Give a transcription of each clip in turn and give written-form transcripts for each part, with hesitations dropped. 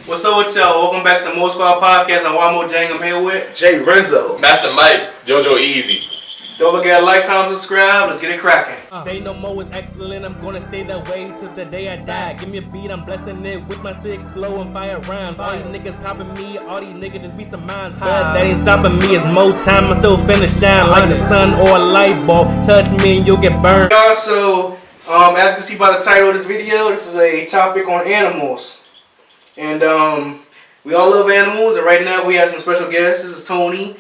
What's up with y'all? Welcome back to Mo Squad Podcast. I'm Wamo Jang. I'm here with Jay Renzo, Master Mike, JoJo Easy. Don't forget to like, comment, subscribe. Let's get it cracking. Stay no more is excellent. I'm gonna stay that way till the day I die. Give me a beat, I'm blessing it with my sick flow and fire rhymes. All these niggas copying me, all these niggas just be some minds. But that ain't stopping me. It's more time. I'm still finna shine like the sun or a light bulb. Touch me and you'll get burned. So, as you can see by the title of this video, this is a topic on animals. And we all love animals. And right now we have some special guests. This is Tony.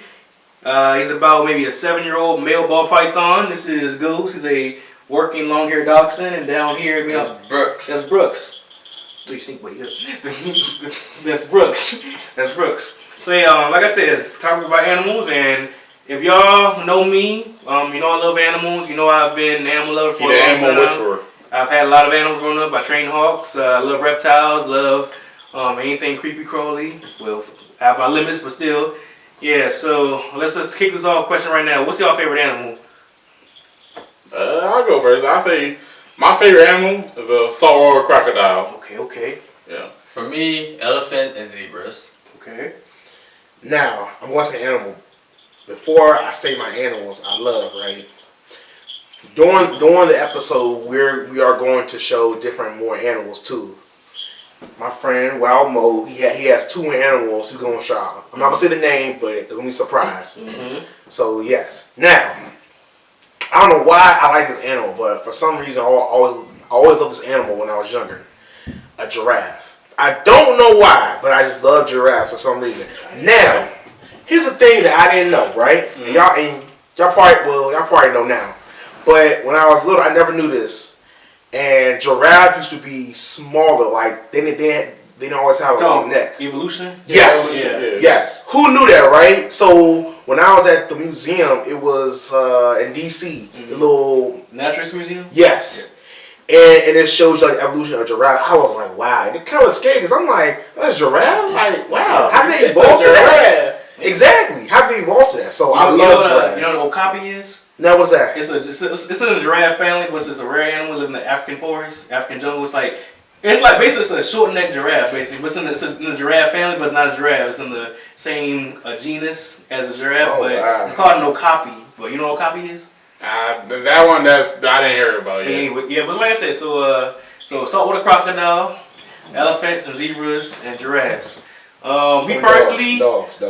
He's about maybe a 7-year-old male ball python. This is Goose. He's a working long-haired dachshund. And down here, we have Brooks. That's Brooks. Oh, you stink, buddy. That's Brooks. That's Brooks. So yeah, like I said, talking about animals. And if y'all know me, you know I love animals. You know I've been an animal lover for a long time. Animal whisperer. I've had a lot of animals growing up. I trained hawks. I love reptiles. Love anything creepy crawly. Well, I have my limits, but still. Yeah, so let's just kick this off question right now. What's y'all favorite animal? I'll go first. I'll say my favorite animal is a saltwater crocodile. Okay. Yeah. For me, elephant and zebras. Okay. now I'm going to say animal. Before I say my animals I love, right? During the episode, we are going to show different more animals too. My friend Wild Mo, he has 2 animals he's gonna show. I'm not gonna say the name, but it's gonna be a surprise. So yes. Now, I don't know why I like this animal, but for some reason I always loved this animal when I was younger. A giraffe. I don't know why, but I just love giraffes for some reason. Now, here's the thing that I didn't know, right? And y'all probably know now. But when I was little, I never knew this. And giraffes used to be smaller, like they didn't always have a long neck. Evolution? Yes, yes. Who knew that, right? So when I was at the museum, it was in DC, the little Naturalist Museum? yes, and it shows you like the evolution of giraffe. I was like, wow, and it kind of scary because I'm like, that's a giraffe. Like, wow, how did they evolve to that? Exactly, how did they evolve to that? So I love giraffes. You know what okapi is? Now what's that? It's in the giraffe family, but it's a rare animal living in the African forest, African jungle. It's like basically it's a short necked giraffe basically, but it's in the giraffe family, but it's not a giraffe. It's in the same genus as a giraffe, but it's called an okapi. But you know what okapi is? That one I didn't hear about yet. Yeah, but like I said, so saltwater crocodile, elephants and zebras and giraffes. Me personally, dogs.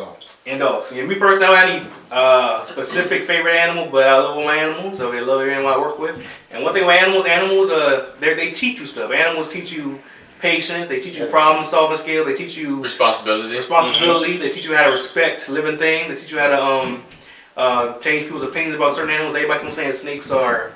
And dogs. Yeah, me personally, I don't have any specific favorite animal, but I love all my animals. So I love every animal I work with. And one thing about animals, they teach you stuff. Animals teach you patience. They teach you problem solving skills. They teach you Responsibility. They teach you how to respect living things. They teach you how to change people's opinions about certain animals. Everybody keeps saying snakes are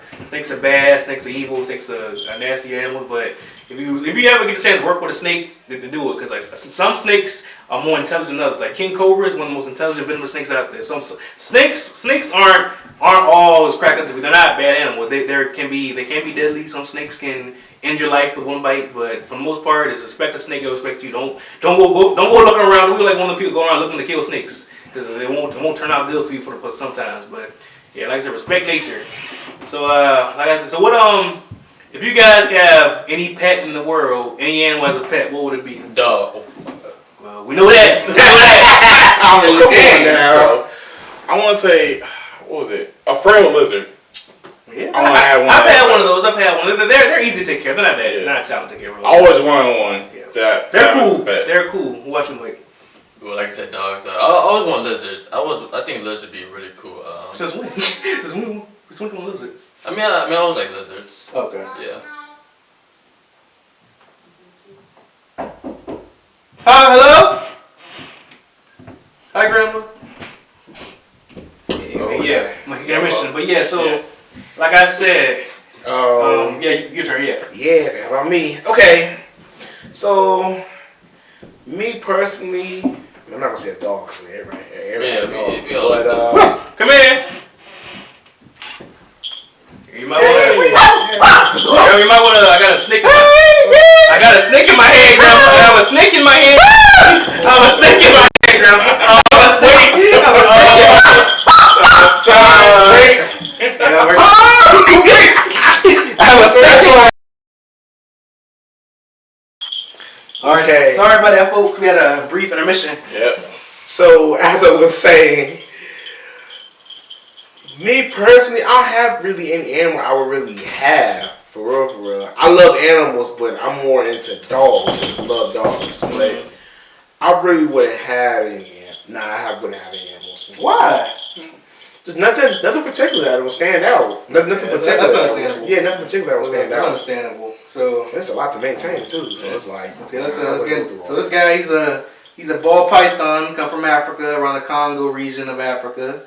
bad, snakes are evil, snakes are nasty animals. But if you ever get the chance to work with a snake, to do it, because like some snakes are more intelligent than others. Like king cobra is one of the most intelligent venomous snakes out there. Some snakes aren't all as cracked up to be. They're not bad animals. They can be deadly. Some snakes can end your life with one bite, but for the most part, it's respect the snake. They'll respect you. Don't go looking around. Don't be like one of the people going around looking to kill snakes, because it won't turn out good for you for sometimes. But yeah, like I said, respect nature. So like I said, so what if you guys could have any pet in the world, any animal as a pet, what would it be? Dog. Well, we know that. I'm really now. I want to say, what was it? A frail lizard. Yeah, I've had one of those. I've had one. They're easy to take care of. They're not that. They're not challenging to take care of. I always wanted one. Yeah. They're cool. They're cool. Watch them wait. Well, like I said, dogs. I always want lizards. I think lizards would be really cool. Since when? Since when you want lizard? I mean, I always like lizards. Okay. Yeah. Hi, hello. Hi, grandma. Yeah. But yeah, so like I said, your turn. Yeah, about me. Okay. So, me personally, I'm not gonna say a dog because everybody but come here. You might want to. I got a snake. I got a snake in my hand, grandma. I have a snake in my hand. I have a snake in my hand, grandma. I have a snake. I have a snake in my hand. I have a snake in my hand. All right. Okay. Sorry about that, folks. We had a brief intermission. Yep. So as I was saying, me personally, I don't have really any animal I would really have. For real, for real. I love animals, but I'm more into dogs. I just love dogs. But I really wouldn't have any. Nah, I wouldn't have any animals. Why? Just nothing particular that would stand out. Nothing particular. That's understandable. Yeah, nothing particular that would stand That's out. understandable. So, It's a lot to maintain too. So it's like. let's get. So this guy, he's a ball python. Come from Africa, around the Congo region of Africa.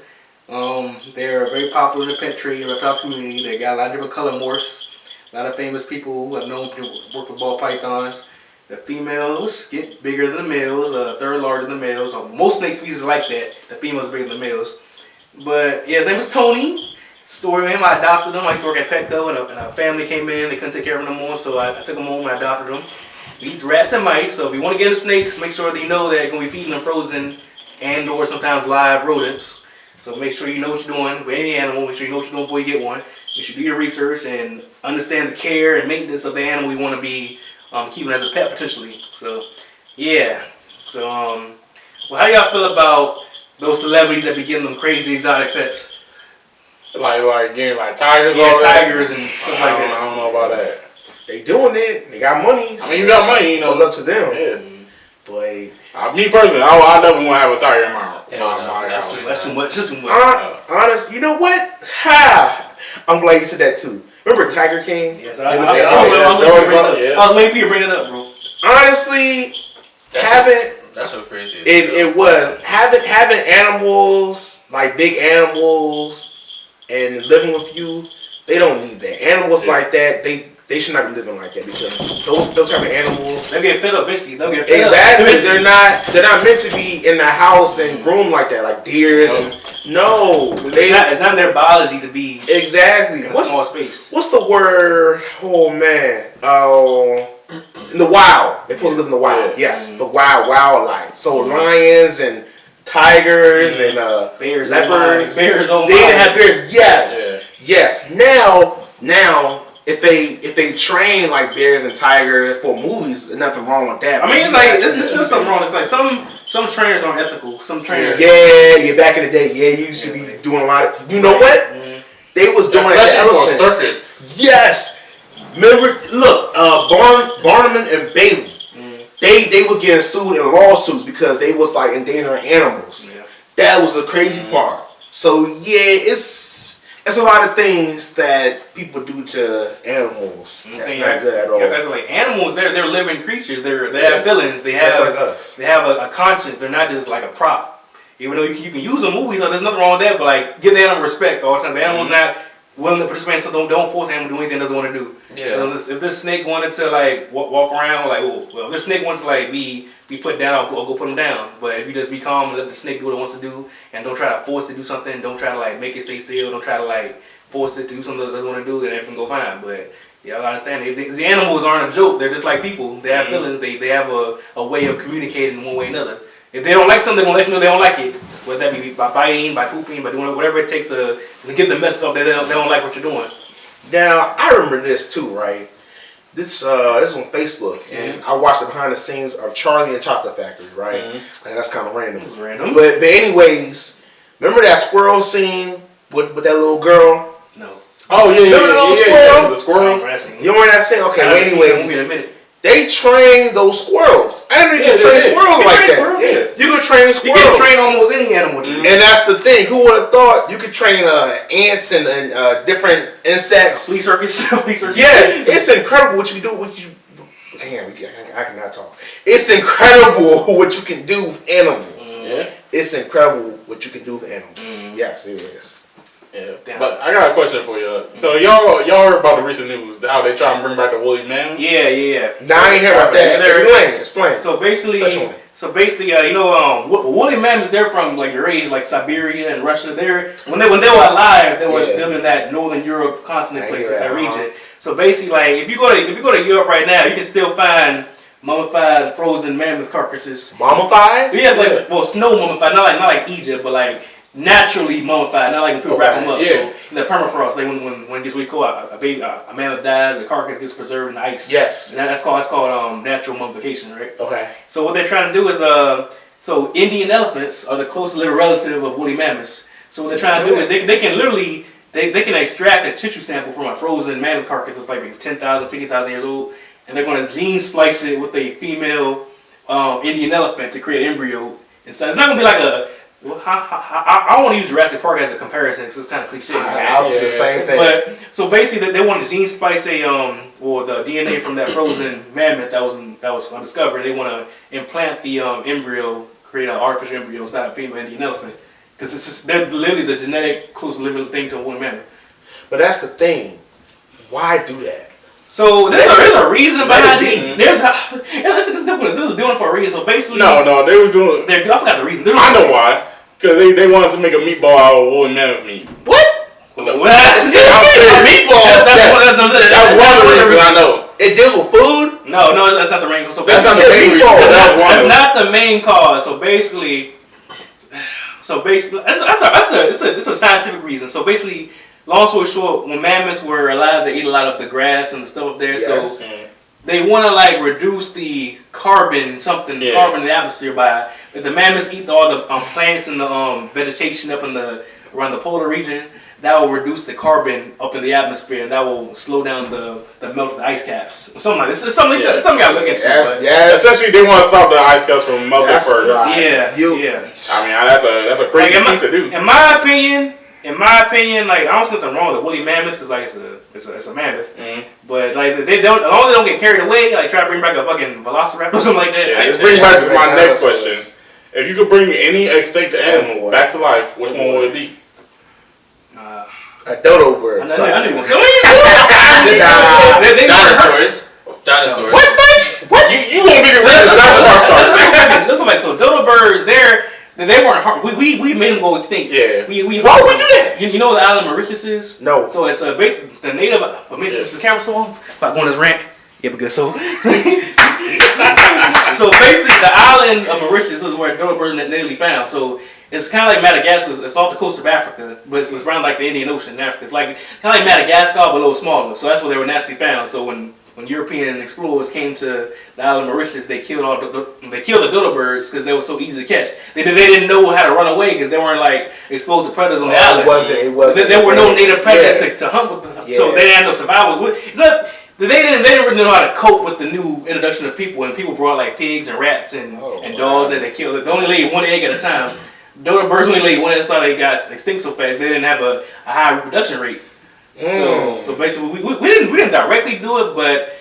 They're very popular in the pet trade, reptile community. They got a lot of different color morphs. A lot of famous people who have known to work with ball pythons. The females get bigger than the males, a third larger than the males. Most snake species are like that. The females are bigger than the males. But yeah, his name was Tony. Story of him, I adopted him. I used to work at Petco, and a family came in. They couldn't take care of him no more, so I took him home and I adopted him. He eats rats and mice, so if you want to get into snakes, make sure that you know that you're going to be feeding them frozen and or sometimes live rodents. So make sure you know what you're doing with any animal. Make sure you know what you're doing before you get one. You should do your research and understand the care and maintenance of the animal you want to be keeping as a pet potentially. So, yeah. So, well, how do y'all feel about those celebrities that be getting them crazy exotic pets? Like getting like tigers. Yeah, all that? tigers and stuff like that. I don't know about that. They doing it. They got money. I mean, you got money, you know. It's up to them. Yeah. But Me personally, I definitely want to have a tiger in my That's house. That's too much. Just too much. honest, you know what? Ha! I'm glad you said that too. Remember Tiger King? Yes, Yeah, I was waiting for you to bring it up, bro. Honestly, That's so crazy. it was having animals, like big animals, and living with you. They don't need that. Animals like that, they should not be living like that, because those type of animals. They'll get fed up eventually. They'll get fed Exactly. up. They're not meant to be in the house and groomed like that, like deers and It's not in their biology to be exactly. in a small space. What's the word? Oh man. In the wild. They're supposed to live in the wild. Yeah. Yes. The wildlife. So lions and tigers and Bears, leopards. bears, They didn't have bears. Yes. Yes. Now if they train like bears and tigers for movies, there's nothing wrong with that. I mean, it's like there's still something wrong. It's like some trainers aren't ethical. Some trainers. Yeah, back in the day, you used to be doing a lot of, you know what? They was doing it to elephants. Circus. Yes. Remember, look, Barnum and Bailey, they was getting sued in lawsuits because they was like endangering animals. Yeah. That was the crazy part. So yeah, it's a lot of things that people do to animals. That's not good at all. Because like animals, they're living creatures. They have feelings. They have Just like us. They have a conscience. They're not just like a prop. Even though you can use a movie, so there's nothing wrong with that. But like, give the animal respect all the time. The animal's not willing to participate, so don't force the animal to do anything it doesn't want to do. Yeah. If this snake wanted to like walk around, like, oh, well, if this snake wants to like be put down, I'll go put him down. But if you just be calm and let the snake do what it wants to do, and don't try to force it to do something, don't try to like make it stay still, don't try to like force it to do something it doesn't want to do, then everything go fine. But y'all understand, the animals aren't a joke. They're just like people. They have feelings. They have a way of communicating one way or another. If they don't like something, they're gonna let you know they don't like it. Whether that be by biting, by pooping, by doing whatever it takes to get the message off that they don't like what you're doing. Now I remember this too, right? This is on Facebook, and I watched the behind the scenes of Charlie and Chocolate Factory, right? And that's kind of random. It was random. But anyways, remember that squirrel scene with that little girl? No. Oh yeah, Remember the little squirrel? The squirrel. You remember that scene? Okay, I haven't well, seen that movie in a anyways, minute. they train those squirrels. I didn't even train squirrels You can like train that. squirrels, yeah. You can train You squirrels. can train almost any animal. And that's the thing. Who would have thought you could train ants and different insects? Flea circus. Flea circus. Yes, it's incredible what you can do. Damn, I cannot talk. It's incredible what you can do with animals. Yeah. It's incredible what you can do with animals. Yes, it is. Yeah. Damn. But I got a question for you. So y'all heard about the recent news, how they try and bring back the woolly mammoth? Yeah. Now I ain't hear about that. Explain. So basically, Touch on it. woolly mammoths, they're from like your age, like Siberia and Russia. When they were alive, they were living in that Northern Europe continent place, that region. So basically, like if you go to Europe right now, you can still find mummified frozen mammoth carcasses. Mummified? Yeah, like snow mummified, not like Egypt, but like naturally mummified, not like when people wrap them up. Yeah. So in the permafrost, like when it gets really cold, a mammoth dies, the carcass gets preserved in the ice. Yes. And that's called natural mummification, right? Okay. So what they're trying to do is so Indian elephants are the closest little relative of woolly mammoths. So what they're trying to do is they can literally they can extract a tissue sample from a frozen mammoth carcass that's like 10,000, 50,000 years old, and they're going to gene splice it with a female Indian elephant to create an embryo. And so it's not going to be like a I don't want to use Jurassic Park as a comparison because it's kind of cliche. I was the same thing. But so basically, they wanted to gene splice the DNA from that frozen mammoth that was undiscovered. They want to implant the embryo, create an artificial embryo inside a female Indian elephant because they're literally the genetic close living thing to a woolly mammoth. But that's the thing. Why do that? So there's a reason behind it. This is doing it for a reason. So basically, No, they was doing. I forgot the reason. I know why. Because they wanted to make a meatball out of woolly mammoth meat. What? Well, I'm saying meatball. That's one of the reasons I know. It deals with food? No, that's not the main cause. So That's not the basically, main reason. that's not the main cause. So basically, it's a scientific reason. So basically, long story short, when mammoths were alive, they eat a lot of the grass and the stuff up there. Yes. So they want to like reduce the carbon in the atmosphere by if the mammoths eat all the plants and the vegetation up in around the polar region. That will reduce the carbon up in the atmosphere, and that will slow down the melt of the ice caps. Something like this. It's something you gotta look into. Yes. Essentially, they want to stop the ice caps from melting That's further. right. Yeah. I mean, that's a crazy thing to do. In my opinion, like I don't see nothing wrong with a woolly mammoth because like it's a mammoth. Mm-hmm. But like they don't, as long as they don't get carried away, like try to bring back a fucking velociraptor or something like that. Yeah, like, this brings back to my next question. If you could bring any extinct animal back to life, which one would it be? A dodo bird. I Sorry. know. Dinosaurs. Dinosaurs. What? You want me to read the South Park Look back. So dodo birds, they weren't harm. We made them go extinct. Yeah. Why would we do that? You know what the island Mauritius is? No. So it's basically the native. The camera so on. If I go on this rant, yeah, but good. So basically, the island of Mauritius is where dodo birds are natively found. So it's kind of like Madagascar. It's off the coast of Africa, but it's around like the Indian Ocean in Africa. It's like kind of like Madagascar, but a little smaller. So that's where they were naturally found. So when European explorers came to the island of Mauritius, they killed the dodo birds because they were so easy to catch. They didn't know how to run away because they weren't like exposed to predators on the island. It wasn't. There were no native predators to hunt with them, so they didn't have no survivors. They didn't really know how to cope with the new introduction of people, and people brought like pigs and rats and dogs that they killed. They only laid one egg at a time. Dodo birds only laid one egg, that's why they got extinct so fast. They didn't have a high reproduction rate. So basically, we didn't directly do it, but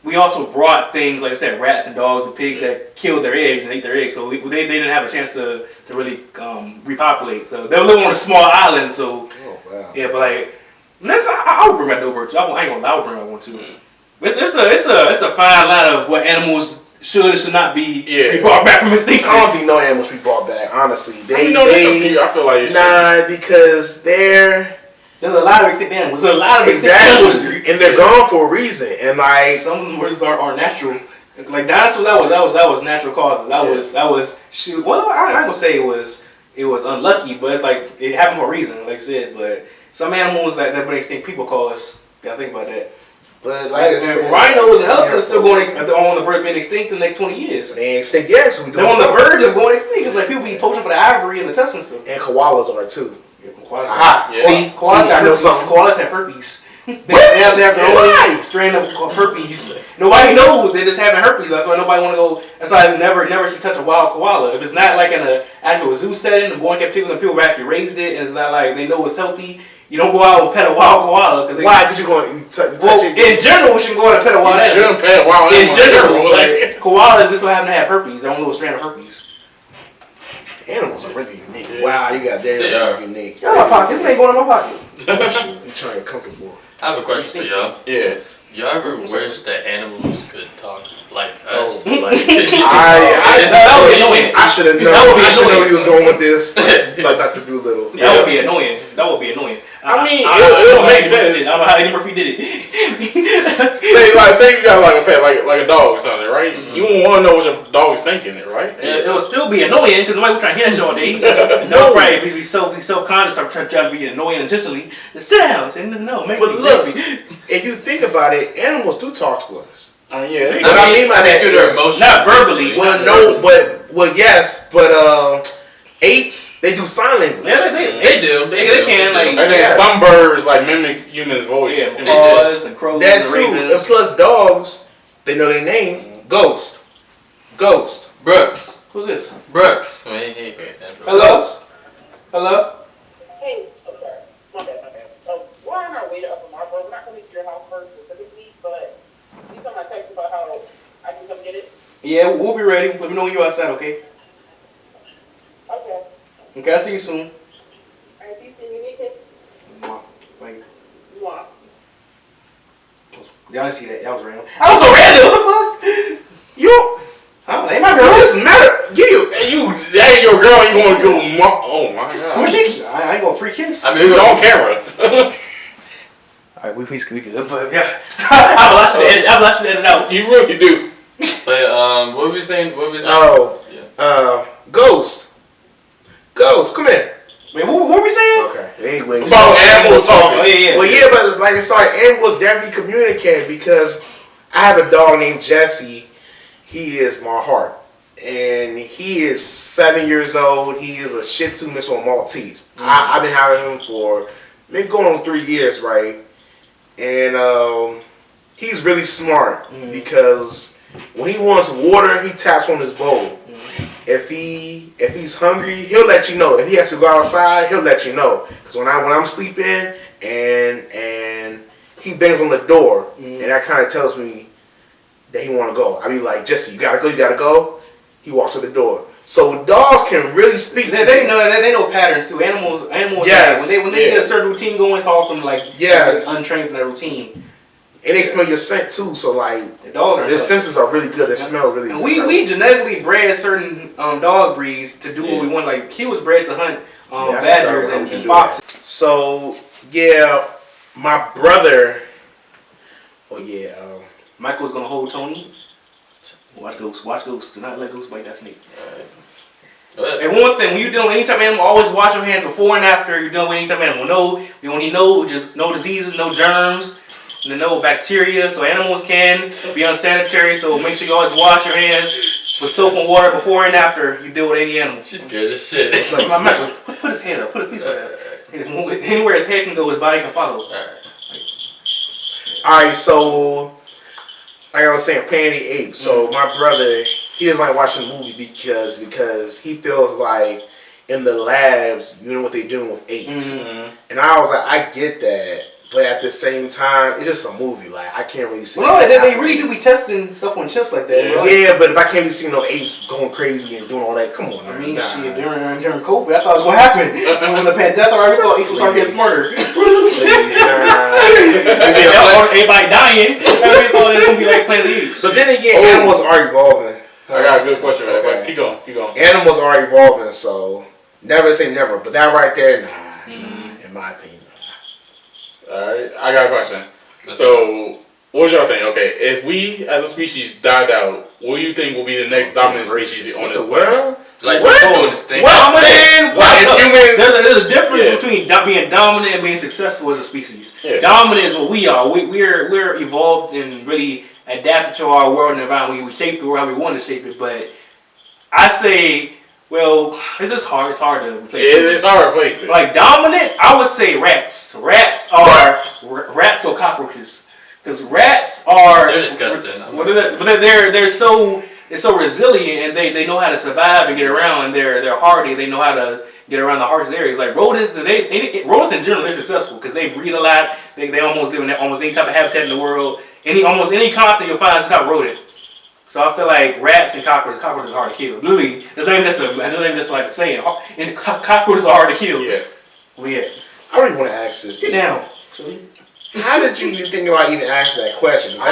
we also brought things like I said, rats and dogs and pigs that killed their eggs and ate their eggs. So they didn't have a chance to really repopulate. So they were living on a small island. So yeah, but like I would bring back dodo bird too. I ain't gonna lie, I would bring back one too. It's a fine line of what animals should and should not be brought back from extinction. I don't think no animals should be brought back. Honestly, I feel like because there's a lot of extinct animals. There's a lot of exactly, extinct animals. and they're gone for a reason. And like some are natural. Like dinosaurs, that was natural causes. That was shoot. Well, I ain't gonna say it was unlucky, but it's like it happened for a reason, like I said. But some animals that been extinct, people cause. Gotta think about that. But like rhinos and elephants still going on the verge of being extinct in the next 20 years. They ain't extinct yet, so we they're on the verge of going extinct. It's like people be poaching for the ivory and the tusks and stuff. And koalas are too. See, koalas got herpes. Koalas have herpes. They have their own strain of herpes. Nobody knows they're just having herpes. That's why nobody want to go. That's why never should touch a wild koala. If it's not like in an actual zoo setting, the born captivity, and people have actually raised it, and it's not like they know it's healthy. You don't go out and pet a wild koala. Why? Because you're going to touch it. In general, we shouldn't go out and pet a wild animal. You shouldn't pet a wild animal. In general, like koalas just so happen to have herpes. Their own little strand of herpes. Animals are really unique. Yeah. Wow, you got that unique. Yeah, my pocket. This ain't going in my pocket. You trying to get comfortable. I have a question for y'all. Yeah. Y'all ever wish that animals could talk like us? Like, I should have known. I should know he was going with this. Like Dr. Doolittle. That would be annoying. I mean, it'll make sense. I don't know how Eddie Murphy did it. Say you got like a pet, like a dog or something, right? You won't want to know what your dog is thinking, right? It'll still be annoying because nobody will try to hear that shit all day. No, right? Because we self-conscious, or trying to be annoying intentionally. Just sit down. Say no, make But me look, happy. if you think about it, animals do talk to us. Yeah. What I mean by that do their is- emotions. Not verbally. Well, no, but yes, but apes, they do sign language. Yeah, They do. They can, like, And then Yes. some birds like mimic human voice. Yeah, They paws and crows That and too, and ravens. plus dogs, they know their names. Ghost. Brooks. Who's this? Brooks. I mean, he pays attention. Hello? Hello? Hey, I'm sorry. My bad. We're on our way to Upper Marlboro. We're not coming to your house first specifically, but you saw my text about how I can come get it. Yeah, we'll be ready. Let me know when you're outside, okay? Okay. Okay, I'll see you soon. Alright, see you soon. You need to. Like, You want? y'all didn't see that. That was random. That was so random! What the fuck? You? Huh? Ain't my It girl. doesn't matter. You. That ain't your girl. You gonna go? Oh my Who god! she? I ain't gonna free kiss. I mean, It's on camera. Alright, we good, but yeah. I'll watch the edit out. You really do. But what were we saying? Oh, Yeah. Ghost. Ghost, come here. Wait, what were we saying? Okay. Anyway. About animals talking. Oh, yeah. Well, yeah, but like I said, animals definitely communicate because I have a dog named Jesse. He is my heart. And he is 7 years old. He is a Shih Tzu mixed with Maltese. I've been having him for maybe going on 3 years, right? And he's really smart because when he wants water, he taps on his bowl. If he's hungry, he'll let you know. If he has to go outside, he'll let you know. Because when I'm sleeping and he bangs on the door, and that kind of tells me that he want to go. I be like, Jesse, you gotta go. He walks to the door. So dogs can really speak. They know patterns too. Animals. Yes. When they get a certain routine going, it's hard for them to Yes. untrained from that routine. And they smell your scent too. So like The dogs are their tough. senses are really good. They smell really. And we genetically bred certain dog breeds to do what we want. Like Q was bred to hunt that's badgers right, we can and do foxes. that. So yeah, my brother. Oh yeah. Michael's gonna hold Tony. Watch Ghost. Do not let Ghost bite that snake. And one thing, when you're dealing with any type of animal, always wash your hands before and after you're dealing with any type of animal. We only know just no diseases, no germs, and no bacteria. So animals can be unsanitary. So make sure you always wash your hands with soap and water before and after you deal with any animal. She's scared as shit. Like, Michael, put his head up. Put a piece of that. Anywhere his head can go, his body can follow. All right, so like I was saying, Planet of the Apes. So my brother, he doesn't like watching the movie because he feels like in the labs, you know what they're doing with apes. And I was like, I get that, but at the same time, it's just a movie. Like I can't really see. Well, no, they really do be testing stuff on chimps like that. Bro. Yeah, but if I can't be seeing no apes going crazy and doing all that, come on, I man. mean, Nah. shit, during COVID, I thought it was gonna happen. And when the pandemic, I already thought apes would start getting smarter. Everybody dying. Everybody thought it was gonna be like Planet of the Apes. But then again, animals are evolving. I got a good question, man. Okay. But keep going. Animals are evolving, so never say never. But that right there, nah, in my opinion. Alright, I got a question. So, what's your thing? Okay, if we as a species died out, what do you think will be the next dominant species on this the planet? world? Like What? doing this thing. What, man? Like, it's humans. There's a difference Yeah. between being dominant and being successful as a species. Yeah. Dominant is what we are. We're evolved and really adapted to our world and environment. We shape the world how we want to shape it. But I say, well, it's just hard. It's hard to replace. It's hard to replace it. Like dominant, I would say rats. Rats or cockroaches. Because rats are They're disgusting. But they're so resilient and they know how to survive and get around. And they're hardy. They know how to get around the harsh areas. Like rodents, rodents in general, they're successful because they breed a lot. They almost live in almost any type of habitat in the world. Almost any continent you'll find is a type of rodent. So I feel like rats and cockroaches are hard to kill. Literally, that's not even just like saying. And cockroaches are hard to kill. Yeah. Well, yeah. I really want to ask this. Get down. How did you even think about even asking that question? 'Cause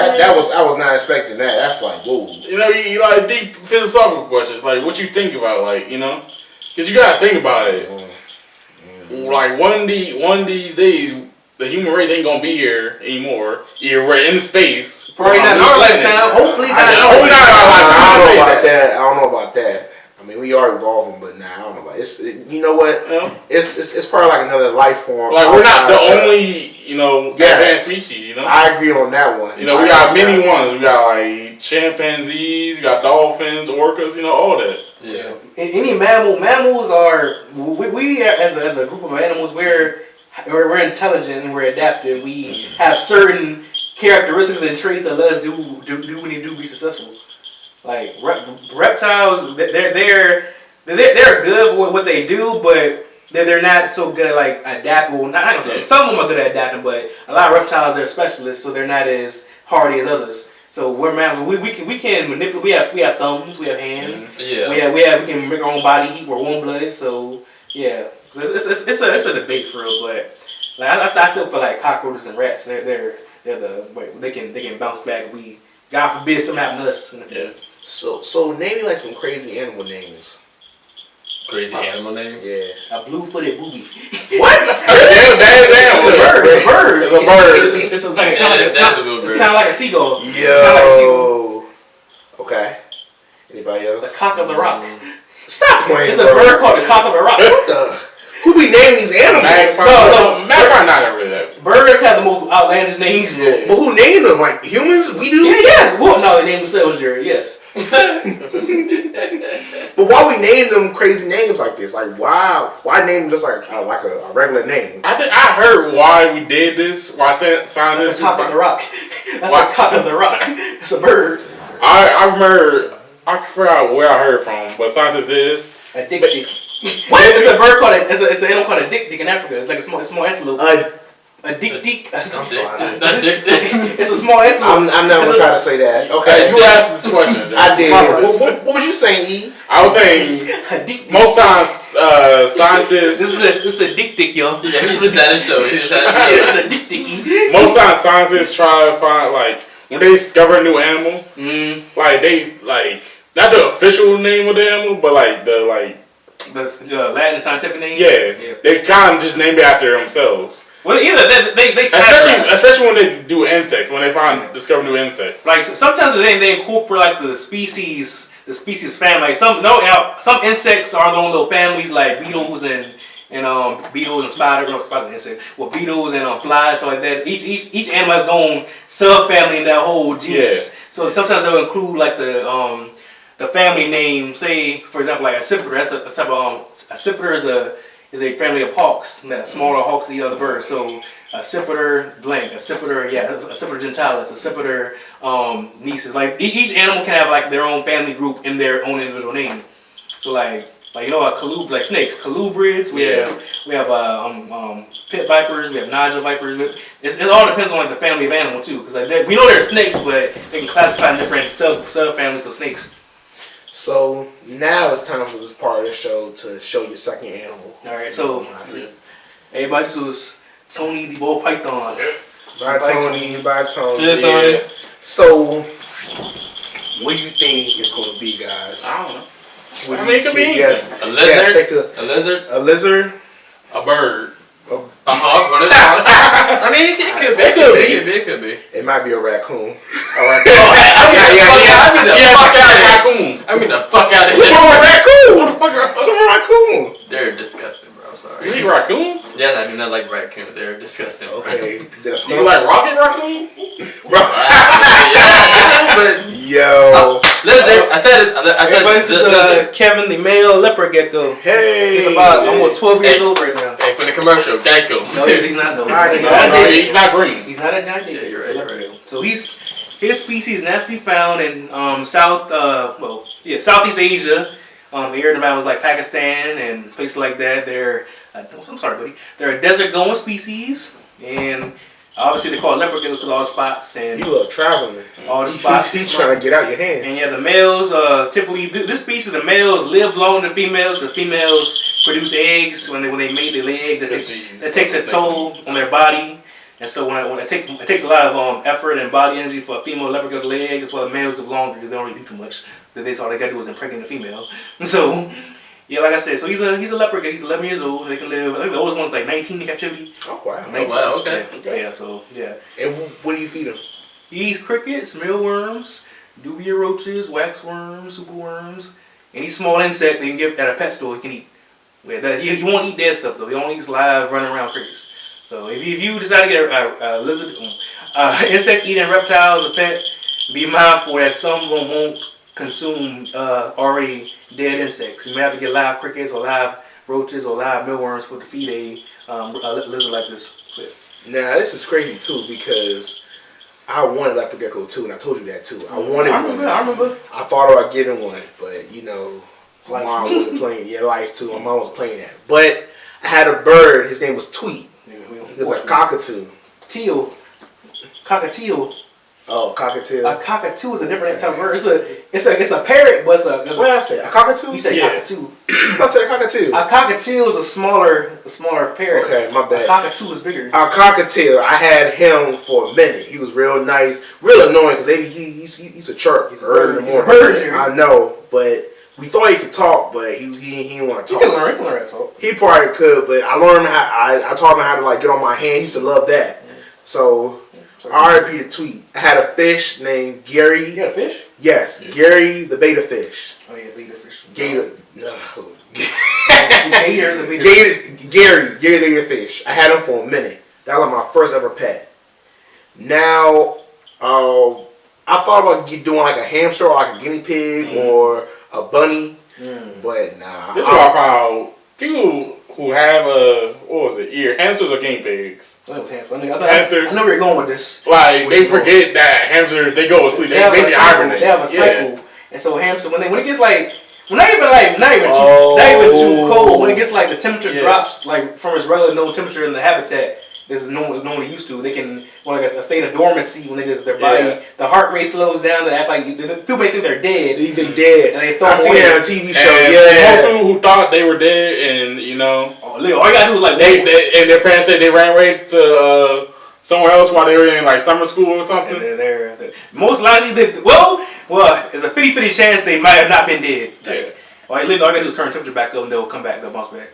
I was not expecting that. That's like, whoa. You know, you like deep philosophical questions, like what you think about, like, you know, because you gotta think about it. like one of these days, the human race ain't gonna be here anymore. Either we're in space. Probably not in our lifetime. Hopefully not. I don't know about that. I don't know about that. I mean, we are evolving, but nah, I don't know about it. You know what? Yeah. It's probably like another life form. Like we're not the outside only, advanced species. You know. I agree on that one. We got many ones. We got like chimpanzees, we got dolphins, orcas, all that. Yeah. Any mammals are we as a group of animals we're intelligent and we're adaptive. We have certain characteristics and traits that let us do what we need to do to be successful. Like reptiles, they're good for what they do, but they're not so good at like adaptable. Not gonna say some of them are good at adapting, but a lot of reptiles they're specialists, so they're not as hardy as others. So we're mammals. We can manipulate. We have thumbs. We have hands. Yeah. We can make our own body heat. We're warm blooded. So yeah, it's a debate for real. But like I still feel like cockroaches and rats. They can bounce back. God forbid something happen to us. Yeah. So name me like some crazy animal names. Crazy animal names? Yeah. A blue-footed booby. What? It's a bird. It's a bird. It's a bird. It's kind of like a seagull. Yo. It's kind of like a seagull. Okay. Anybody else? The cock of the rock. Stop playing. It's a bird called the cock of the rock. What the? Who be naming these animals? Magpie not really that. Birds have the most outlandish names. Yeah. But who named them? Like humans? We do? Yeah, yes. Well, no, they name themselves, Jerry. Yes. But why we name them crazy names like this? Like why name them just like a regular name? I think I heard why we did this. Why scientists? That's a cock of the rock. That's a cock of the rock. It's a bird. I remember. I forgot where I heard from, but scientists did this. A dick dick. What? It's a bird called it's an animal called a dick dick in Africa. It's like a small antelope. A dick dick. It's a small antelope. I'm never gonna try to say that. Okay. You asked this question. I did. What was you saying, E? I was saying most times scientists. This is a dick dick, yo. Yeah, he just had a show. It's a dick dick. Most times scientists try to find like when they discover a new animal, like they like not the official name of the animal, but like the Latin scientific name. Yeah, they kind of just name it after themselves. Well, either they especially when they do insects, when they discover new insects. Like sometimes they incorporate like the species family. Like some insects are their own little families, like beetles and beetles and spiders. No, spiders and insects. Well, beetles and flies, so like that. Each animal has its own subfamily in that whole genus. Yeah. So sometimes they'll include like the family name. Say for example, like accipiter. That's accipiter is a family of hawks. Smaller hawks eat other birds. So accipiter blank, accipiter gentalis, accipiter nisus. Like each animal can have like their own family group in their own individual name. So like like snakes, colubrids. We have pit vipers. We have Nigel vipers. It all depends on like the family of animal too, because like we know they're snakes, but they can classify in different subfamilies of snakes. So now it's time for this part of the show to show your second animal. All right, so everybody, this was Tony the Bull Python. Bye Tony. See you, Tony. So, what do you think it's going to be, guys? I don't know. What it could be yes. A lizard. Yes, A lizard. a lizard. A bird. A hawk. One of them. I mean, it could be. It could be. It might be a raccoon. I mean the fuck out of What's here. wrong with raccoon? Motherfucker. What's wrong with raccoon? They're disgusting, bro. I'm sorry. You eat raccoons? Yes, I do not like raccoons. They're disgusting. Bro. Okay. That's Do you like rocket raccoon? Yeah, but Yo. lizard. I said it. I said Everybody, this is lizard. Kevin the male leopard gecko. Hey. He's about almost 12 years old right now. Hey, for the commercial, Geico. No, he's not though. He's not green. He's not a giant Yeah, dick. you're He's right, a leopard you're gecko. So his species is naturally found in Southeast Asia. The area around was like Pakistan and places like that. I'm sorry, buddy. They're a desert-going species, and obviously they call it leopard geckos because all the spots and You love traveling. all the spots. He's trying to get out your hand. And yeah, the males typically this species, the males live longer than females because females produce eggs when they mate their egg. That takes a toll on their body. And so when it takes a lot of effort and body energy for a female leopard gecko to lay eggs, that's why the males live longer because they don't really do too much. That's all they gotta do is impregnate a female. So Yeah, like I said, so he's a leopard. He's 11 years old. They can live. I think the oldest one's like 19 in captivity. Oh wow. Oh, wow, okay. Yeah, so yeah. And what do you feed him? He eats crickets, mealworms, dubia roaches, waxworms, superworms, any small insect they can get at a pet store he can eat. Yeah, he won't eat dead stuff though. He only eats live, running around crickets. So if you decide to get a lizard, insect eating reptile as a pet, be mindful that some of them won't consume already dead insects. You may have to get live crickets or live roaches or live mealworms to feed a lizard like this. Now this is crazy too because I wanted leopard gecko too, and I told you that too. I wanted one. I remember. I thought about getting one, but you know, my Life. mom wasn't playing. Yeah, life too. My mom was playing that. But I had a bird. His name was Tweet. It was a cockatoo. Teal. Cockatiel. Oh, cockatoo. A cockatoo is a different type of bird. It's a parrot, but What did I say? A cockatoo? you say Yeah. cockatoo. I said cockatoo. A cockatiel is a smaller parrot. Okay, my A bad. cockatoo is bigger. A cockatiel. I had him for a minute. He was real nice, real annoying because he's a chirp. He's early in the He's a morning. bird. I know, but we thought he could talk, but he didn't want to You talk. can learn how to talk. He probably could, but I learned how. I taught him how to like get on my hand. He used to love that. So R.I.P. to Tweet. I had a fish named Gary. You got a fish? Yes, Gary the beta fish. Oh yeah, beta fish. Gator. No. Gator, the beta. Gary the beta fish. I had him for a minute. That was my first ever pet. Now, I thought about doing like a hamster or like a guinea pig or a bunny, but nah. This is what I found out. People who have hamsters or guinea pigs. I Hamsters. know where you're going with this. Like they forget that hamsters they go to sleep. They have a basically cycle. hibernate. They have a cycle, and so hamster when it gets like not even too cold. When it gets like the temperature drops like from its relative normal temperature in the habitat this is normally used to, they can like a state of dormancy when their body the heart rate slows down. They act like people may think they're dead. They dead. And they throw I them seen away. that on TV show. And Yeah. most people who thought they were dead, and you know, All you gotta do is like they and their parents said they ran away to somewhere else while they were in like summer school or something. And they're most likely well, there's a 50-50 chance they might have not been dead. Yeah. All I gotta do is turn temperature back up and they'll come back, they'll bounce back.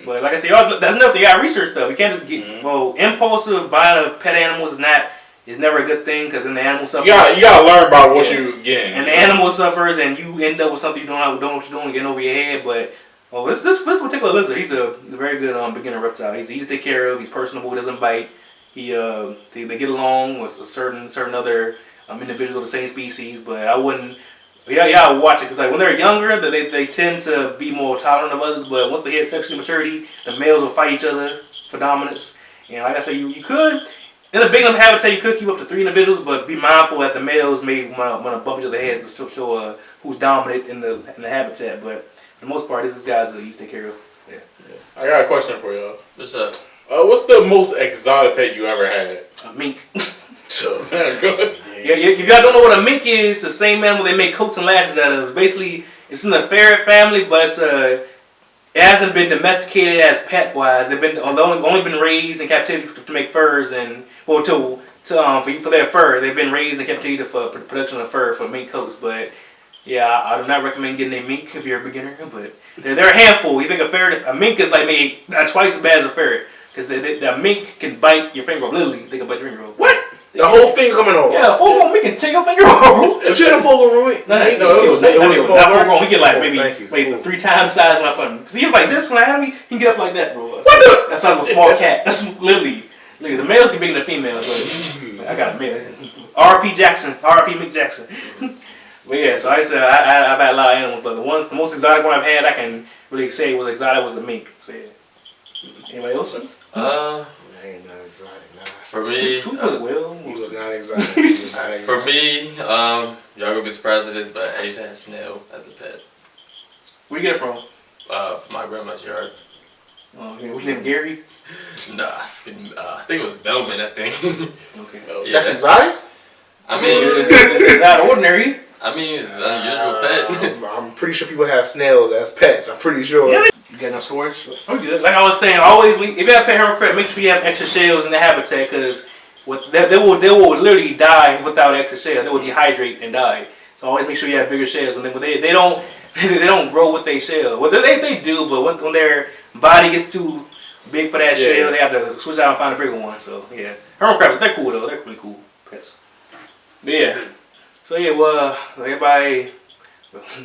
But like I said, y'all, that's nothing. You gotta research stuff. You can't just get impulsive buying a pet animal is never a good thing because then the animal suffers. You gotta learn about what you getting. And the animal suffers, and you end up with something you don't know what you're doing, getting over your head. But this particular lizard, he's a very good beginner reptile. He's easy to take care of. He's personable. He doesn't bite. They get along with certain other individuals of the same species. But I wouldn't. Yeah, watch it because like when they're younger, they tend to be more tolerant of others. But once they hit sexual maturity, the males will fight each other for dominance. And like I said, you could in a big enough habitat you could keep up to 3 individuals, but be mindful that the males may want to bump each other's heads to still show who's dominant in the habitat. But for the most part, these guys are easy to take care of. Yeah. I got a question for y'all. What's up? What's the most exotic pet you ever had? A mink. Good. Yeah, if y'all don't know what a mink is, it's the same animal they make coats and latches out of. Basically, it's in the ferret family, but it hasn't been domesticated as pet wise. They've been only been raised in captivity to make furs and for their fur. They've been raised in captivity for production of fur for mink coats. But yeah, I do not recommend getting a mink if you're a beginner. But they're a handful. You think a mink is like maybe twice as bad as a ferret because the mink can bite your finger off. Literally, they can bite your finger off. What? The whole thing coming on. Yeah, full grown, we can take your finger off, bro. But you had a full grown mink? No, it was not a full full grown. He get like thank you. maybe 3 times the size when I put him. Cause he was like this when I had him. He can get up like that, bro. What the? That size of a small cat. That's literally. Look, the males can be bigger than the females. But I got a male. R.P. Jackson. R.P. Mick Jackson. But yeah, so I said I've had a lot of animals, but the most exotic one I've had I can really say was exotic was the mink. So yeah. Anybody else? Ain't not exotic, nah. For me, Two was well. He was not exotic. He was not exotic. for me, y'all gonna be surprised at this, but I used to have a snail as a pet. Where you get it from? From my grandma's yard. What's your name? Gary? Nah, I think it was Bellman. I think. Okay. Yeah. That's exotic? I mean, It's out of ordinary. it's an unusual pet. I'm pretty sure people have snails as pets. I'm pretty sure. Yeah. You got enough storage? I'm good. Like I was saying, always if you have pet hermit, make sure you have extra shells in the habitat because they will literally die without extra shells. They will dehydrate and die. So always make sure you have bigger shells. When they don't, they don't grow with their shell. Well, they do, but when their body gets too big for that shell, they have to switch out and find a bigger one. So yeah, hermit crabs, they're cool though. They're pretty cool pets. But yeah. So yeah, well, everybody,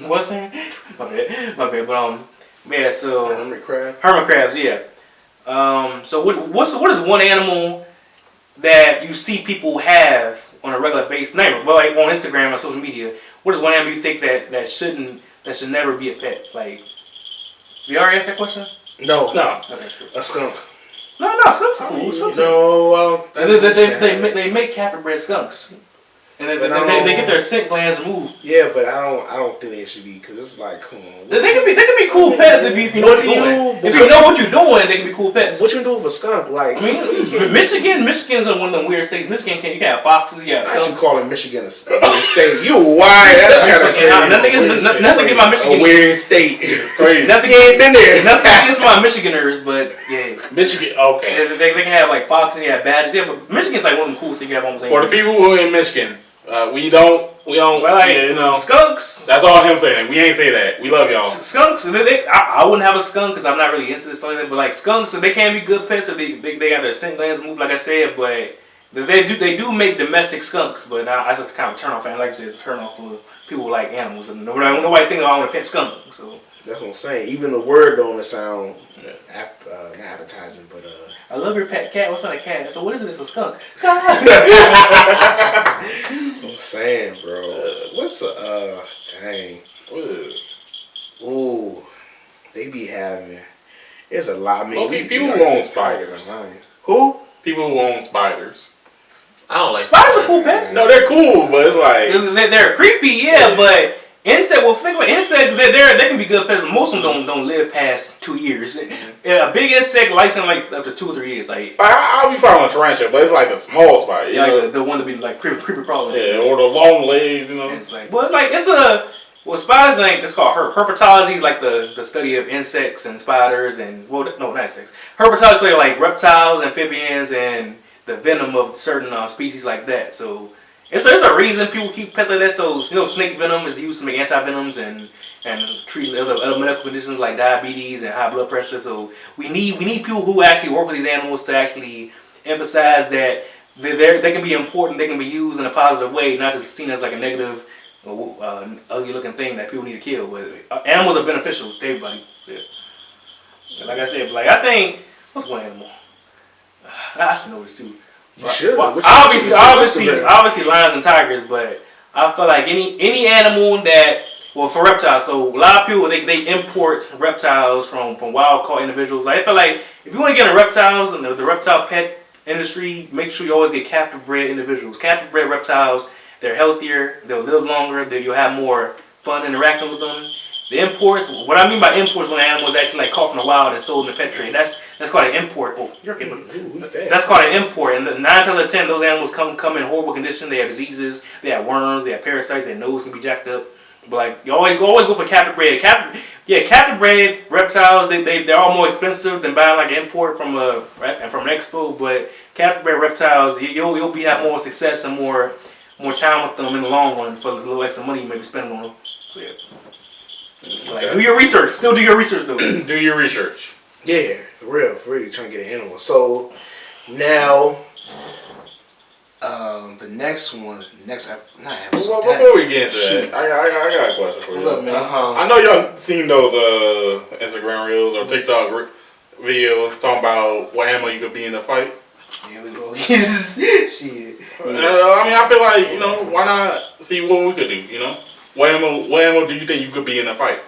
what's that? My bad. But yeah. So Hermit crab. hermit crabs, yeah. So what is one animal that you see people have on a regular basis? Name, well, like on Instagram or social media. What is one animal you think that should never be a pet? Like, you already asked that question? No. Okay, sure. A skunk. No, skunks are cool. Skunks are No. They make captive bred skunks, and they get their scent glands removed. Yeah, but I don't think they should be because it's like, come on. They can be cool pets if you know what you're doing. If you know what you're doing, they can be cool pets. What you do with a skunk? Like, I mean, Michigan's one of them weird states. Michigan you can have foxes, you have why you skunks. calling Michigan a state? You why? That's kind of crazy. Nothing against my A Michigan. weird state. It's crazy. Nothing, You ain't been there. nothing against my Michiganers, but yeah. Michigan, okay. They can have like foxes, yeah, badgers. Yeah, but Michigan's like one of the coolest things you have on the For the people who are in Michigan, we don't, well, like, yeah, you know. skunks. That's all him saying. We ain't say that. We love y'all. Skunks. I wouldn't have a skunk because I'm not really into this stuff like that. But like skunks, they can be good pets if they got their scent glands moved, like I said. But they do make domestic skunks. But I just kind of turn off. And like I said, it's a turn off for people who like animals. And nobody think I want to pet skunk. So That's what I'm saying. Even the word don't sound not appetizing, but I love your pet cat. What's not a cat? So what is it? It's a skunk. I'm saying, bro. What's dang? Ooh, they be having. There's a lot. I mean, Okay, people we who own just spiders. tigers and lions. Who? People who own spiders. I don't like Spiders are cool pets. No, they're cool, but it's like They're creepy, yeah, but insect. Well, think about insects. They can be good pets, but most of them don't live past 2 years. Yeah, a big insect lives in like up to 2 or 3 years. Like I'll be fine with tarantula, but it's like the small spider. You know? like the one to be like creepy crawling. Yeah, or the long legs, you know. It's like, well, like spiders like it's called herpetology, like the study of insects and spiders and not insects. Herpetology is like reptiles, amphibians, and the venom of certain species like that. So it's a reason people keep pets like that. So snake venom is used to make antivenoms and treat other medical conditions like diabetes and high blood pressure. So we need people who actually work with these animals to actually emphasize that they can be important, they can be used in a positive way, not just seen as like a negative, ugly looking thing that people need to kill. But animals are beneficial to everybody. So, yeah. Like I said, I think what's one animal? I should know this too. You should. Well, obviously lions and tigers, but I feel like any animal that, well, for reptiles, so a lot of people they import reptiles from wild caught individuals. Like, I feel like if you want to get into reptiles and the reptile pet industry, make sure you always get captive bred individuals. Captive bred reptiles, they're healthier, they'll live longer, you'll have more fun interacting with them. The imports, what I mean by imports, when an animal is actually like caught from the wild and sold in the pet trade, that's called an import. Oh, you're okay, but that's called an import. And 9 times out of 10, those animals come in horrible condition. They have diseases, they have worms, they have parasites, their nose can be jacked up. But like you always go for captive bred. Captive bred reptiles, they're all more expensive than buying like an import from an expo. But captive bred reptiles, you'll have more success and more time with them in the long run for the little extra money you may be spending on them. So, yeah. Like, do your research. Still do your research, though. Do your research. Yeah, for real, trying to get an animal. So now, the next episode. Before we get into that, I got a question for you. What's up, man? I know y'all seen those Instagram reels or TikTok videos talking about what animal you could be in a fight. Here we go. Shit. I mean, I feel like, why not see what we could do, What animal do you think you could be in a fight?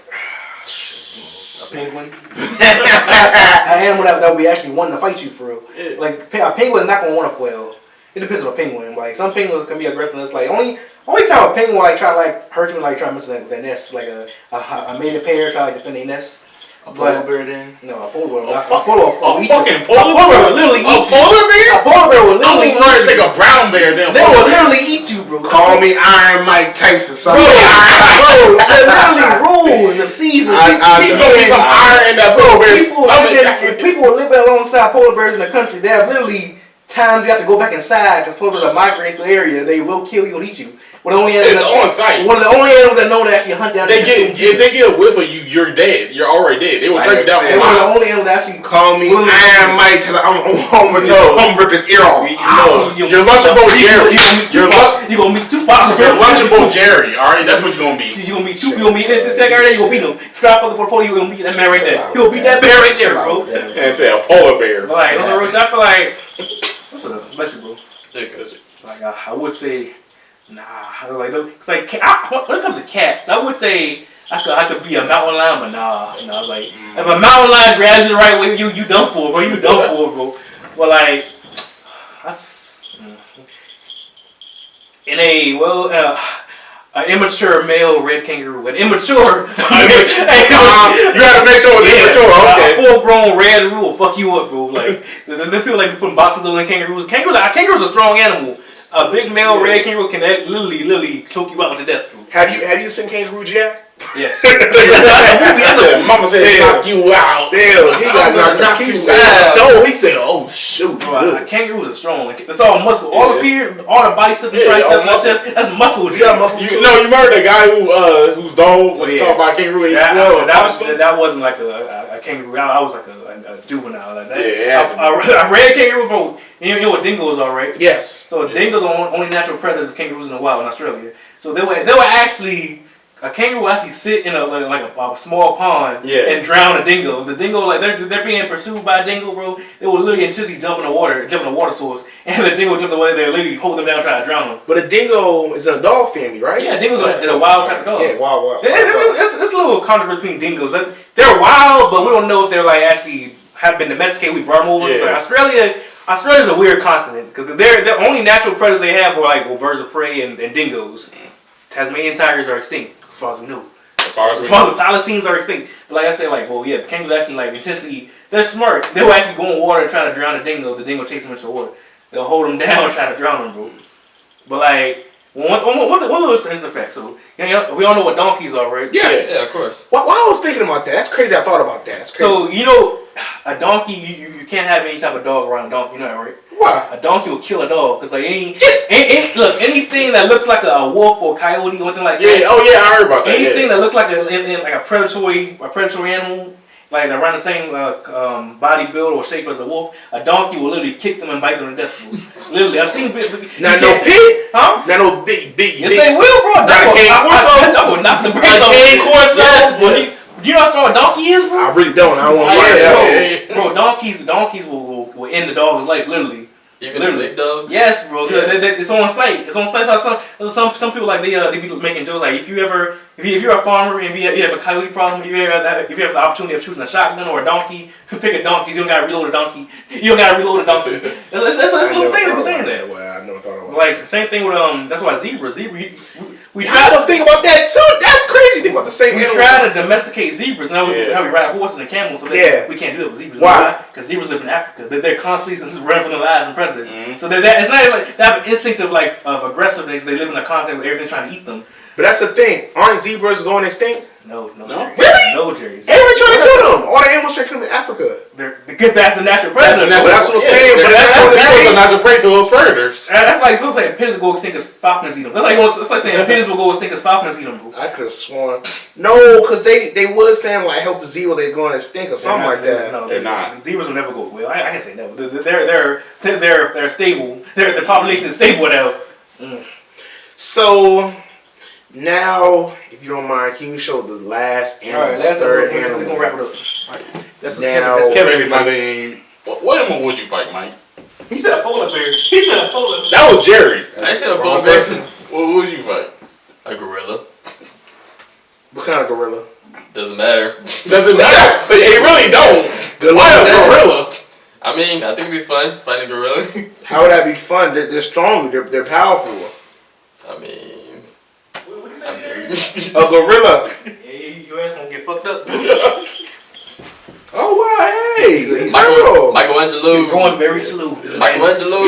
A penguin. An animal that would be actually wanting to fight you for real. Yeah. Like a penguin not gonna want to. Well, it depends on a penguin. Like some penguins can be aggressive. It's like only time a penguin will try to hurt you and try to mess with their nest. Like a mated pair try to defend their nest. A polar bear then? No, a polar bear. A fucking polar bear will literally eat you. A polar bear? A polar bear will literally I'm gonna take a brown bear then. They will literally eat you, bro. Call me Iron Mike Tyson. Bro, there literally rules of seasons. There's gonna be some iron in that polar bear's stomach. People living alongside polar bears in the country, they have literally times you have to go back inside because polar bears are migrating through the area. They will kill you and eat you. One of the only It's animals. on site. One of the only animals that know to actually hunt down. If they get a whiff of you, you're dead. You're already dead. They will Like track you I down. said, They're one of the for only animals that actually Call me Well, Iron Mike till I'm home with I'm rip his ear off. You're Lunchable Jerry. You gonna meet Tupac. You're Lunchable Jerry. All right, that's what you're gonna be. You gonna meet Tupac. You gonna meet this second right there. You gonna beat him. Strap up the portfolio. You gonna beat that man right there. You gonna beat that bear right there, bro. And say a polar bear. But like, those are roads. I feel like what's the message, bro? Ridiculous. Like I would say, nah. I don't like it's like when it comes to cats, I would say I could be a mountain lion, but nah. You know, like if a mountain lion grabs you the right way, you done for, bro. You done for, bro. But like that's in a an immature male red kangaroo, an immature. You gotta make sure it's immature. Okay. A full-grown red kangaroo will fuck you up, bro. Like the people like putting boxes on kangaroos. Kangaroos a strong animal. A big male red kangaroo can literally choke you out to death, bro. Have you seen Kangaroo Jack? Yes. Mama said knock you out. Still, he got knocked. He said, "Oh shoot!" Bro, a kangaroo is strong. It's all muscle. All the beard, all the biceps, the triceps, that's muscle. You got muscles too. You remember the guy whose dog was caught by a kangaroo? That wasn't like a kangaroo. I was like a juvenile. Like that. Yeah, a red kangaroo, bro. You know what dingoes are, right? Yes. So dingoes are only natural predators of kangaroos in the wild in Australia. So they were actually. A kangaroo will actually sit in a small pond and drown a dingo. The dingo, like they're being pursued by a dingo, bro. They will literally intentionally jump in the water source, and the dingo jump the way they literally hold them down, trying to drown them. But a dingo is in a dog family, right? Yeah, dingoes is a wild type of dog. Yeah, wild. It's a little controversy between dingoes. They're wild, but we don't know if they're like actually have been domesticated. We brought them over. Yeah. Like Australia's a weird continent because they're only natural predators they have are birds of prey and dingoes. Tasmanian tigers are extinct. As far as we know. As far as the thylacines are extinct. But like I said, the kangaroos actually intentionally, they're smart. They'll actually go in water and try to drown a dingo. The dingo chase them into the water. They'll hold them down and try to drown them, bro. But one little interesting fact. So, we all know what donkeys are, right? Yes. Yeah, of course. Well, I was thinking about that. That's crazy. I thought about that. That's crazy. So, a donkey, you can't have any type of dog around a donkey. You know that, right? Why? A donkey will kill a dog because anything that looks like a wolf or a coyote or anything like that. Yeah, I heard about that. Anything that looks like a predatory animal, like around the same body build or shape as a wolf, a donkey will literally kick them and bite them to death. Literally, I've seen. Not no pig, huh? Not no big. Yes, they will, bro. That will knock the brakes off. Cane corso. Yes, do you know how strong a donkey is, bro? I really don't. I don't want to find out. Bro, donkeys will end the dog's life, literally. Even the big dogs? Yes, bro. Yeah. It's on site. It's on site. Some people like they be making jokes like if you're a farmer and you have a coyote problem, if you have the opportunity of choosing a shotgun or a donkey, pick a donkey. You don't gotta reload a donkey. It's a little thing to be saying that. Well, I never thought about that. Like same thing with that's why zebras. I was thinking about that too. That's crazy. Think about the same. We try to domesticate zebras. Now how we ride horses and camels. So we can't do it with zebras. Why? Because zebras live in Africa. They're constantly running from their lives and predators. Mm-hmm. So it's not like they have an instinct of aggressiveness. They live in a continent where everything's trying to eat them. But that's the thing. Aren't zebras going extinct? No. Really? No, Jerry. Everyone trying to kill them. All the animals trying to kill them in Africa. Because that's the natural predator. That's what I'm saying. But that's a natural prey to those predators. That's like saying pigeons will go extinct because falcons eat them. That's like saying pigeons will go extinct because falcons eat them, bro. I could have sworn. No, because they was saying help the zebra, they're going extinct or something like that. No, they're not. Zebras will never go away. I can't say never. They're stable. Their population is stable now. So now, if you don't mind, can you show the last animal, third animal? We're gonna wrap it up. All right. That's Kevin. My name. What animal would you fight, Mike? He said a polar bear. That was Jerry. I said a polar bear. What would you fight? A gorilla. What kind of gorilla? Doesn't matter. Doesn't matter. But it really don't. Why a gorilla? I mean, I think it'd be fun fighting a gorilla. How would that be fun? They're strong. They're powerful. I mean, a gorilla. Your ass gonna get fucked up. Oh wow! Hey, he's Michelangelo. He's going very slow. Michelangelo.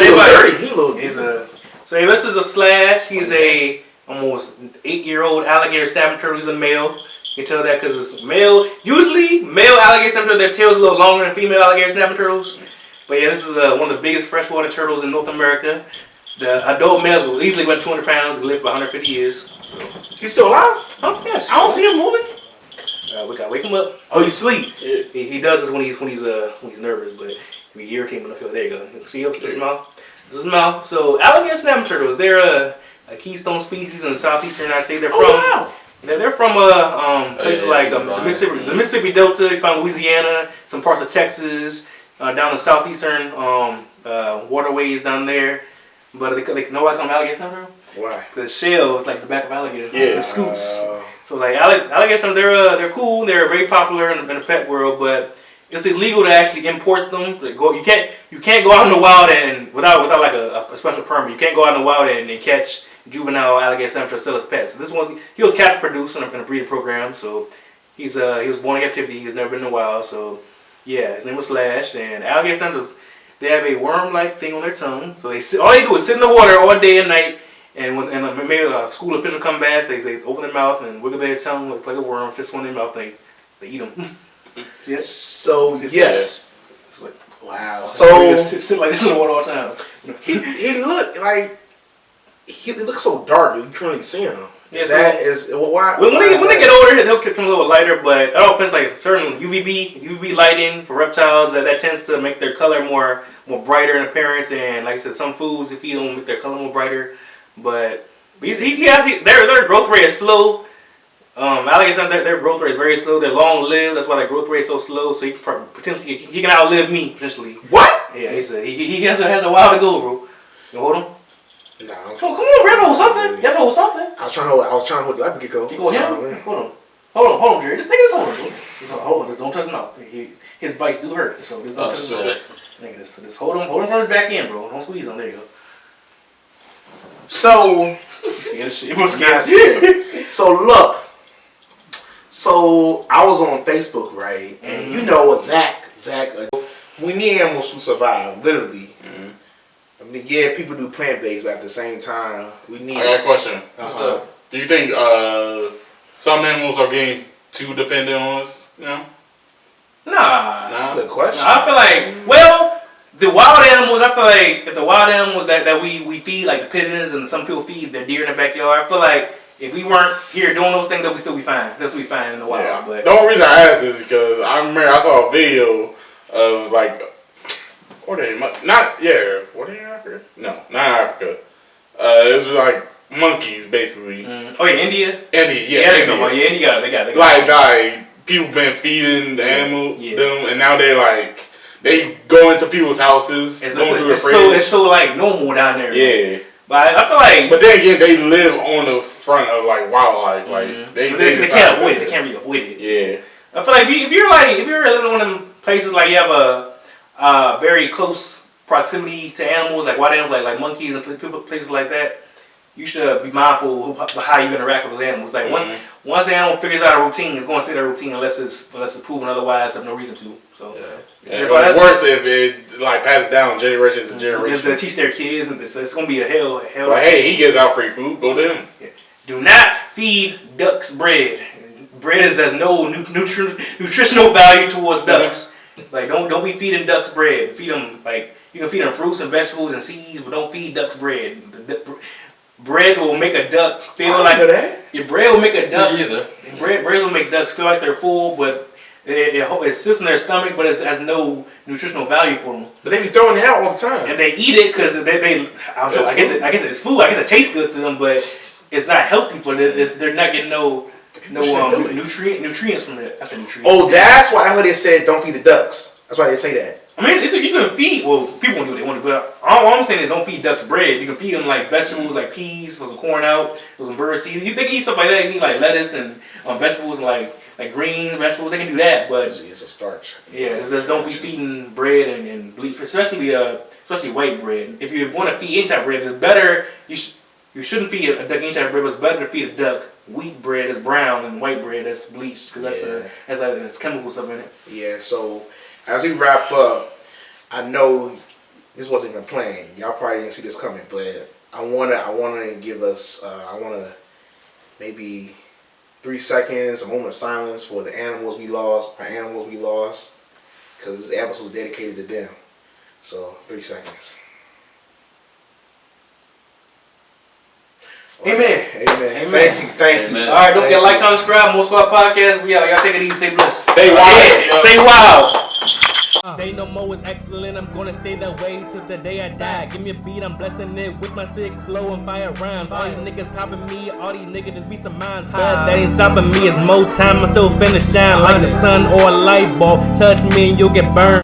So this is a Slash. He's a almost 8-year-old alligator snapping turtle. He's a male. You can tell that because it's male. Usually, male alligator snapping turtles, their tail's a little longer than female alligator snapping turtles. But yeah, this is one of the biggest freshwater turtles in North America. The adult males will easily weigh 200 pounds and live for 150 years. So, He's still alive? oh yes, I don't see him moving. We gotta wake him up. Oh, he's asleep. He does this when he's nervous, but if you irritate him enough, there you go. See his mouth. This is his mouth. So alligator snapper turtles, they're a keystone species in the southeastern United States. They're from Wow. they're from places like the Mississippi Delta. You find Louisiana, some parts of Texas, down the southeastern waterways down there. But they know why I call them alligator snapper turtle? Why? The shell is like the back of alligator. Yeah. The scoots. So like alligator snapper, they're cool. They're very popular in the pet world, but it's illegal to actually import them. You can't go out in the wild and without like a special permit. You can't go out in the wild and catch juvenile alligator snapper to sell as pets. So he was capture produced in a breeding program. So he was born in captivity. He's never been in the wild. So yeah, his name was Slash. And alligator snappers, they have a worm-like thing on their tongue. So all they do is sit in the water all day and night. And maybe a school official come by, they open their mouth and wiggle their tongue, looks like a worm, fits one in their mouth, they eat them. See that? So, yes. It's like, Wow. so So, sit like this in the water all the time. he looked like, he looks so dark, you can't really see him. Yeah, Why? When they get older, they'll become a little lighter, but it all depends, like certain UVB lighting for reptiles, that tends to make their color more brighter in appearance, and like I said, some foods, if you don't make their color more brighter. But their growth rate is slow. Alligators, their growth rate is very slow. They're long lived. That's why their growth rate is so slow. So he can outlive me potentially. What? Yeah, he has a while to go, bro. You hold him? Nah, Come on, bro, hold something. You have to hold something. I was trying to hold the leopard gecko. You go him? Hold on, Jerry. Just think this over. Just hold on. Just don't touch him out. His bites do hurt. So just don't touch him out. Nigga, just hold him from his back end, bro. Don't squeeze him. There you go. So, so look. So I was on Facebook, right? And you know what, Zach, we need animals to survive, literally. I mean, yeah, people do plant-based, but at the same time, we need. I got a question. What's up? Do you think some animals are getting too dependent on us? You know? Nah. That's a good question. I feel like, the wild animals, I feel like if the wild animals that we feed, like the pigeons and some people feed the deer in the backyard, I feel like if we weren't here doing those things, that we still be fine. That's what we find in the wild. Yeah. But The only reason I asked is because I remember I saw a video of like, were they in Africa? No, not Africa. It was like monkeys, basically. oh yeah, India. India. India. They got. Like people been feeding the animal them, and now they're like they go into people's houses. It's so like normal down there. Yeah. But I feel like. But then again, they live on the front of like wildlife. Like they can't avoid it. They can't really avoid it. Yeah. I feel like if you're living in one of them places like you have a very close proximity to animals like wild animals like monkeys and places like that, you should be mindful of how you interact with those animals. Like once the animal figures out a routine, it's going to stay that routine unless it's proven otherwise. Have no reason to. So it's worse if it like passes down generation to generation. They teach their kids, and it's going to be a hell. Like, hey, he gives out free food. Go to him. Yeah. Do not feed ducks bread. Bread has no nutritional value towards ducks. Like don't be feeding ducks bread. Feed them like you can feed them fruits and vegetables and seeds, but don't feed ducks bread. Bread will make a duck feel like your bread will make a duck. Bread will make ducks feel like they're full, but it sits in their stomach, but it has no nutritional value for them. But they be throwing it out all the time. And they eat it because I guess it's food. I guess it tastes good to them, but it's not healthy for them. They're not getting no nutrients from it. That's a nutrient. Oh, that's why they said don't feed the ducks. That's why they say that. I mean, you can feed. Well, people can do what they want to, but all I'm saying is don't feed ducks bread. You can feed them like vegetables, like peas, some corn out, some bird seeds. They can eat stuff like that. They can eat like lettuce and vegetables, and like green vegetables. They can do that, but it's a starch. Yeah, it's just don't be feeding bread and bleach, especially white bread. If you want to feed any type of bread, it's better. You shouldn't feed a duck any type of bread. But it's better to feed a duck wheat bread that's brown and white bread that's bleached because that's chemical stuff in it. Yeah. So as we wrap up, I know this wasn't even planned. Y'all probably didn't see this coming, but I wanna give us maybe 3 seconds, a moment of silence for the animals we lost, because this episode was dedicated to them. So 3 seconds. Amen. Amen. Thank you. All right, don't forget to like, comment, subscribe. More Squad Podcast. We out. Y'all take it easy. Stay blessed. Stay wild. Yeah, stay wild. Stay no more is excellent, I'm gonna stay that way till the day I die. Give me a beat, I'm blessing it with my sick flow and fire rhymes. All these niggas copying me, all these niggas just be some minds. But that ain't stopping me, it's more time, I'm still finna shine like the sun or a light bulb. Touch me and you'll get burned.